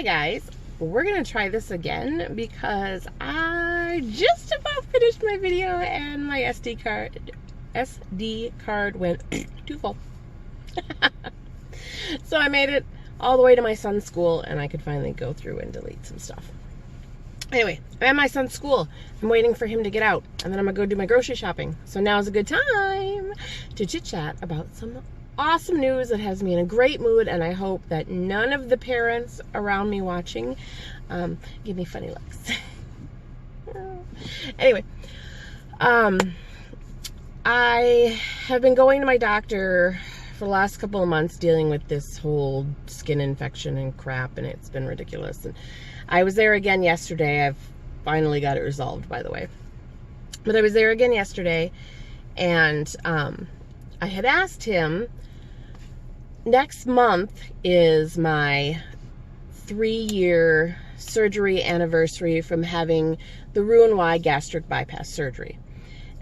Hi guys, we're gonna try this again because I just about finished my video and my SD card went too full. So I made it all the way to my son's school and I could finally go through and delete some stuff. Anyway, I'm at my son's school. I'm waiting for him to get out and then I'm gonna go do my grocery shopping. So now's a good time to chit chat about some awesome news that has me in a great mood, and I hope that none of the parents around me watching give me funny looks. Anyway, I have been going to my doctor for the last couple of months dealing with this whole skin infection and crap, and it's been ridiculous. And I was there again yesterday. I've finally got it resolved, by the way. But I was there again yesterday, and I had asked him, next month is my 3-year surgery anniversary from having the Roux-en-Y gastric bypass surgery.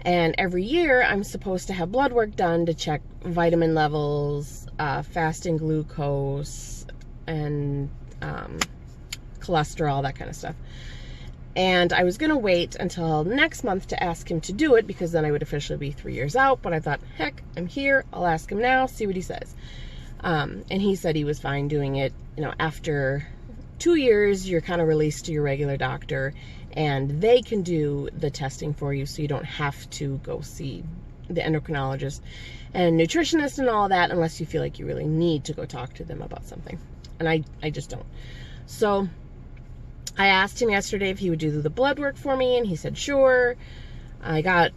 And every year I'm supposed to have blood work done to check vitamin levels, fasting glucose, and cholesterol, that kind of stuff. And I was going to wait until next month to ask him to do it because then I would officially be 3 years out. But I thought, heck, I'm here. I'll ask him now, see what he says. And he said he was fine doing it. You know, after 2 years, you're kind of released to your regular doctor and they can do the testing for you so you don't have to go see the endocrinologist and nutritionist and all that unless you feel like you really need to go talk to them about something. And I just don't. So I asked him yesterday if he would do the blood work for me, and he said sure. I got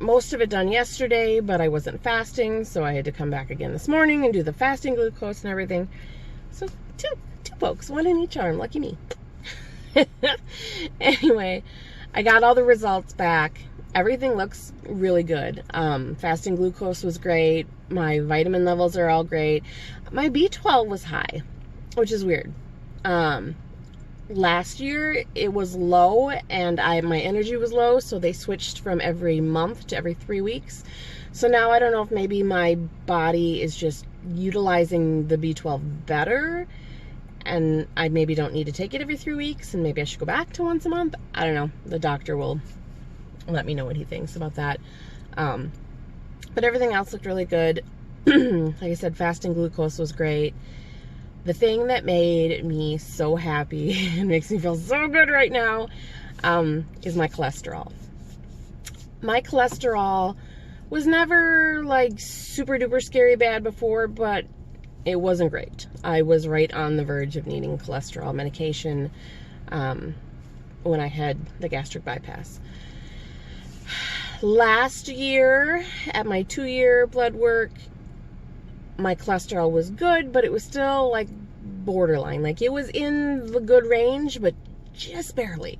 most of it done yesterday, but I wasn't fasting, so I had to come back again this morning and do the fasting glucose and everything. So two folks, one in each arm, lucky me. Anyway, I got all the results back. Everything looks really good. Fasting glucose was great. My vitamin levels are all great. My B12 was high, which is weird. Last year it was low and my energy was low, so they switched from every month to every 3 weeks. So now I don't know if maybe my body is just utilizing the B12 better and I maybe don't need to take it every 3 weeks and maybe I should go back to once a month. I don't know. The doctor will let me know what he thinks about that. But everything else looked really good. Like I said, fasting glucose was great. The thing that made me so happy and makes me feel so good right now is my cholesterol. My cholesterol was never like super duper scary bad before, but it wasn't great. I was right on the verge of needing cholesterol medication when I had the gastric bypass. Last year at my 2-year blood work, my cholesterol was good, but it was still like borderline. Like it was in the good range, but just barely.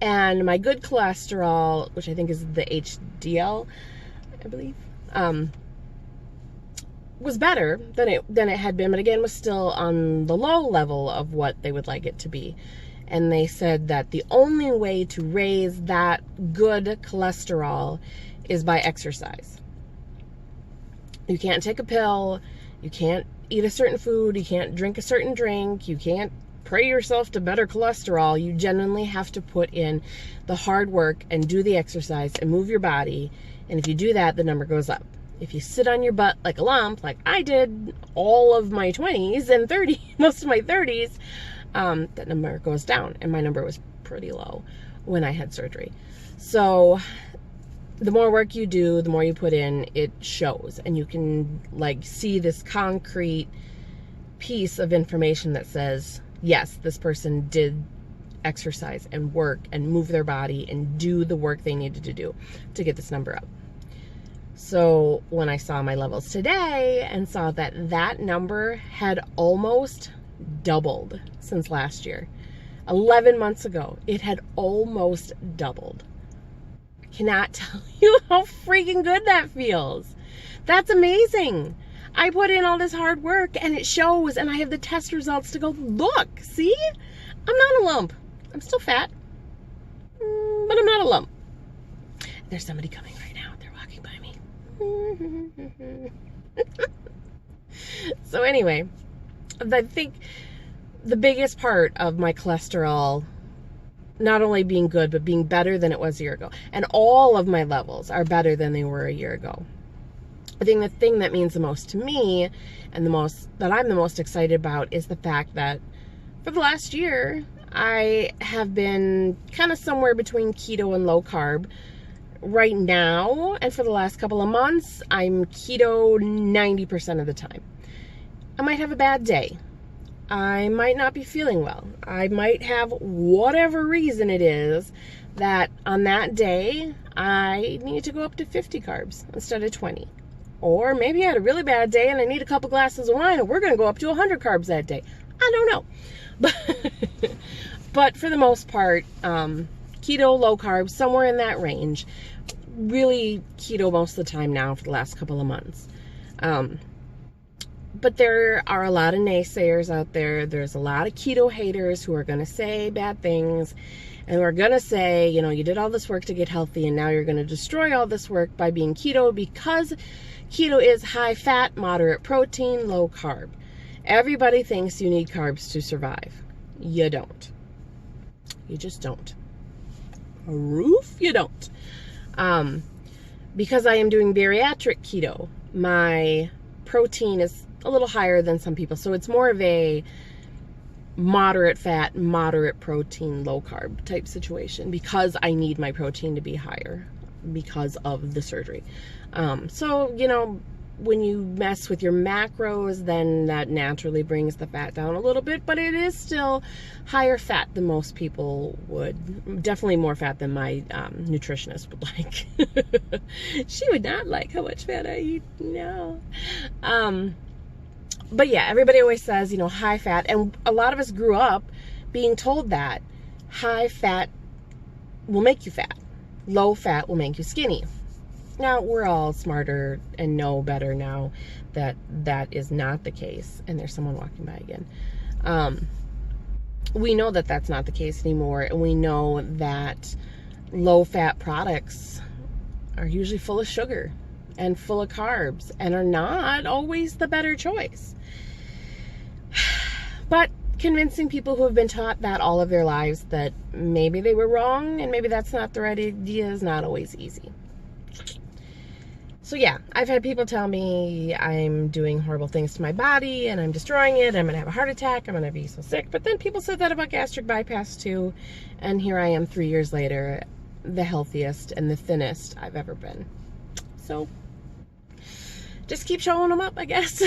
And my good cholesterol, which I think is the HDL, I believe, was better than it had been, but again was still on the low level of what they would like it to be. And they said that the only way to raise that good cholesterol is by exercise. You can't take a pill, you can't eat a certain food, you can't drink a certain drink, you can't pray yourself to better cholesterol. You genuinely have to put in the hard work and do the exercise and move your body. And if you do that, the number goes up. If you sit on your butt like a lump, like I did all of my 20s and 30, most of my 30s, that number goes down. And my number was pretty low when I had surgery. So the more work you do, the more you put in, it shows. And you can like see this concrete piece of information that says, yes, this person did exercise and work and move their body and do the work they needed to do to get this number up. So when I saw my levels today and saw that that number had almost doubled since last year, 11 months ago, it had almost doubled. Cannot tell you how freaking good that feels. That's amazing. I put in all this hard work and it shows, and I have the test results to go, look, see? I'm not a lump. I'm still fat, but I'm not a lump. There's somebody coming right now. They're walking by me. So anyway, I think the biggest part of my cholesterol not only being good, but being better than it was a year ago. And all of my levels are better than they were a year ago. I think the thing that means the most to me and that I'm the most excited about is the fact that for the last year, I have been kind of somewhere between keto and low carb right now. And for the last couple of months, I'm keto 90% of the time. I might have a bad day. I might not be feeling well. I might have whatever reason it is that on that day, I need to go up to 50 carbs instead of 20. Or maybe I had a really bad day and I need a couple glasses of wine and we're going to go up to 100 carbs that day. I don't know. But for the most part, keto, low carb, somewhere in that range. Really keto most of the time now for the last couple of months. But there are a lot of naysayers out there. There's a lot of keto haters who are going to say bad things and who are going to say, you know, you did all this work to get healthy and now you're going to destroy all this work by being keto, because keto is high fat, moderate protein, low carb. Everybody thinks you need carbs to survive. You don't. You just don't. You don't. Because I am doing bariatric keto, my protein is a little higher than some people. So it's more of a moderate fat, moderate protein, low carb type situation because I need my protein to be higher because of the surgery. So, you know, when you mess with your macros, then that naturally brings the fat down a little bit, but it is still higher fat than most people would. Definitely more fat than my nutritionist would like. She would not like how much fat I eat. No. But yeah, everybody always says, you know, high fat. And a lot of us grew up being told that high fat will make you fat. Low fat will make you skinny. Now, we're all smarter and know better now that that is not the case. And there's someone walking by again. We know that that's not the case anymore. And we know that low-fat products are usually full of sugar and full of carbs and are not always the better choice. But convincing people who have been taught that all of their lives that maybe they were wrong and maybe that's not the right idea is not always easy. So yeah, I've had people tell me I'm doing horrible things to my body and I'm destroying it. I'm going to have a heart attack. I'm going to be so sick. But then people said that about gastric bypass too. And here I am 3 years later, the healthiest and the thinnest I've ever been. So just keep showing them up, I guess.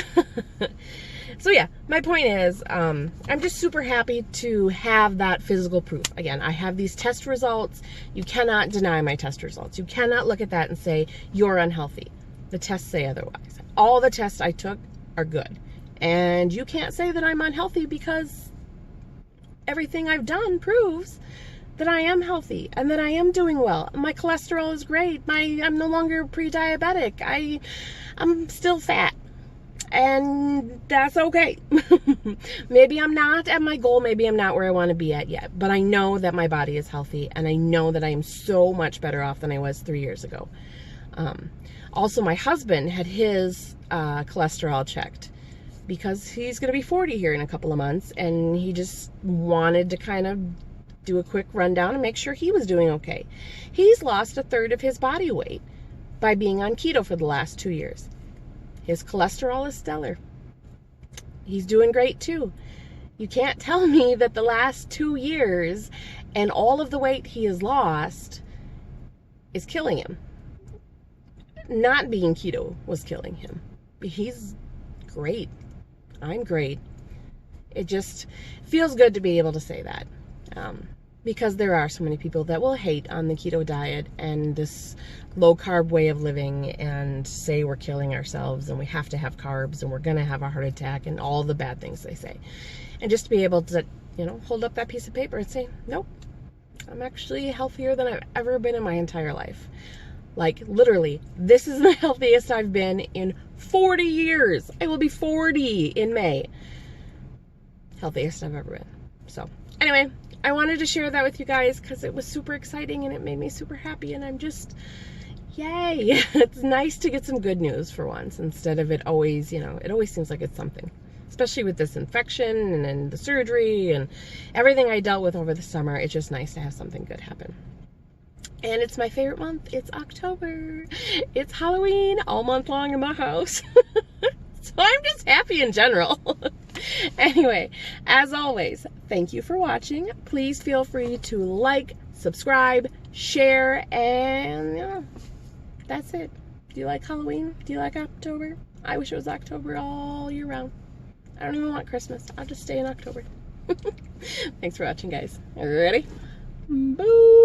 So yeah, my point is, I'm just super happy to have that physical proof. Again, I have these test results. You cannot deny my test results. You cannot look at that and say, you're unhealthy. The tests say otherwise. All the tests I took are good. And you can't say that I'm unhealthy because everything I've done proves that I am healthy and that I am doing well. My cholesterol is great. I'm no longer pre-diabetic. I'm still fat. And that's okay. Maybe I'm not at my goal. Maybe I'm not where I want to be at yet. But I know that my body is healthy. And I know that I am so much better off than I was 3 years ago. Also, my husband had his cholesterol checked because he's going to be 40 here in a couple of months. And he just wanted to kind of do a quick rundown and make sure he was doing okay. He's lost 1/3 of his body weight by being on keto for the last 2 years. His cholesterol is stellar. He's doing great too. You can't tell me that the last 2 years and all of the weight he has lost is killing him. Not being keto was killing him. He's great. I'm great. It just feels good to be able to say that. Because there are so many people that will hate on the keto diet and this low carb way of living and say we're killing ourselves and we have to have carbs and we're going to have a heart attack and all the bad things they say. And just to be able to, you know, hold up that piece of paper and say, nope, I'm actually healthier than I've ever been in my entire life. Like literally, this is the healthiest I've been in 40 years. I will be 40 in May. Healthiest I've ever been. So anyway, I wanted to share that with you guys because it was super exciting and it made me super happy and I'm just, yay. It's nice to get some good news for once instead of it always, you know, it always seems like it's something. especially with this infection and then the surgery and everything I dealt with over the summer. It's just nice to have something good happen. And it's my favorite month. It's October. It's Halloween all month long in my house. So I'm just happy in general. Anyway, as always, thank you for watching. Please feel free to like, subscribe, share, and yeah, that's it. Do you like Halloween? Do you like October? I wish it was October all year round. I don't even want Christmas. I'll just stay in October. Thanks for watching, guys. Ready? Boo!